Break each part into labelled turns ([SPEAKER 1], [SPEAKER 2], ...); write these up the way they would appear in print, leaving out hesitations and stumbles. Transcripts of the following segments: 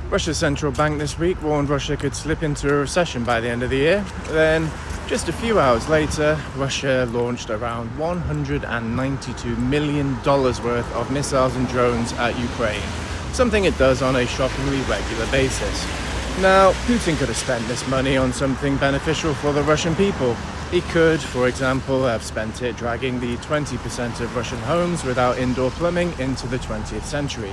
[SPEAKER 1] Russia's central bank this week warned Russia could slip into a recession by the end of the year. Then, just a few hours later, Russia launched around $192 million worth of missiles and drones at Ukraine, something it does on a shockingly regular basis. Now, Putin could have spent this money on something beneficial for the Russian people. He could, for example, have spent it dragging the 20% of Russian homes without indoor plumbing into the 20th century.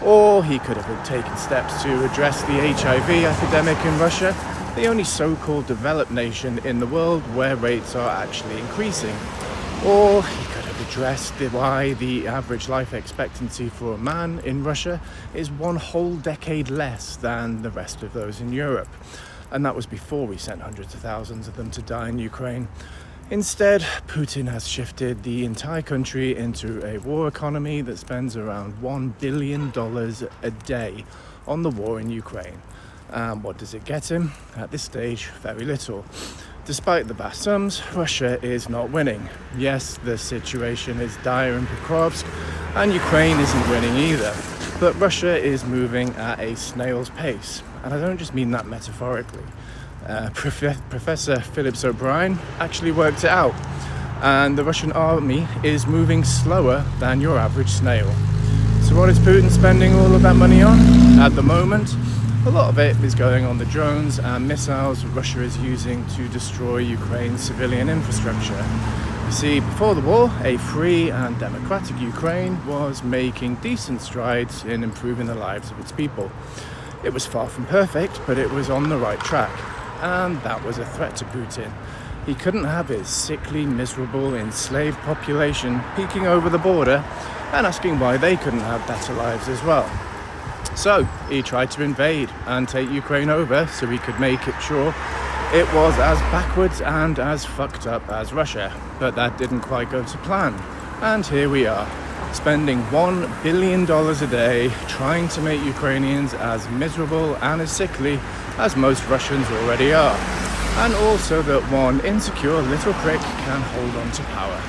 [SPEAKER 1] Or he could have taken steps to address the HIV epidemic in Russia, the only so-called developed nation in the world where rates are actually increasing. Or he could have addressed why the average life expectancy for a man in Russia is one whole decade less than the rest of those in Europe. And that was before we sent hundreds of thousands of them to die in Ukraine. Instead, Putin has shifted the entire country into a war economy that spends around $1 billion a day on the war in Ukraine. And what does it get him? At this stage, very little. Despite the vast sums, Russia is not winning. Yes, the situation is dire in Pokrovsk, and Ukraine isn't winning either. But Russia is moving at a snail's pace. And I don't just mean that metaphorically. Professor Phillips O'Brien actually worked it out, and the Russian army is moving slower than your average snail. So what is Putin spending all of that money on? At the moment, a lot of it is going on the drones and missiles Russia is using to destroy Ukraine's civilian infrastructure. You see, before the war, a free and democratic Ukraine was making decent strides in improving the lives of its people. It was far from perfect, but it was on the right track. And that was a threat to Putin. He couldn't have his sickly, miserable, enslaved population peeking over the border and asking why they couldn't have better lives as well. So he tried to invade and take Ukraine over so he could make it sure it was as backwards and as fucked up as Russia. But that didn't quite go to plan. And here we are, spending $1 billion a day trying to make Ukrainians as miserable and as sickly as most Russians already are, and also that one insecure little prick can hold on to power.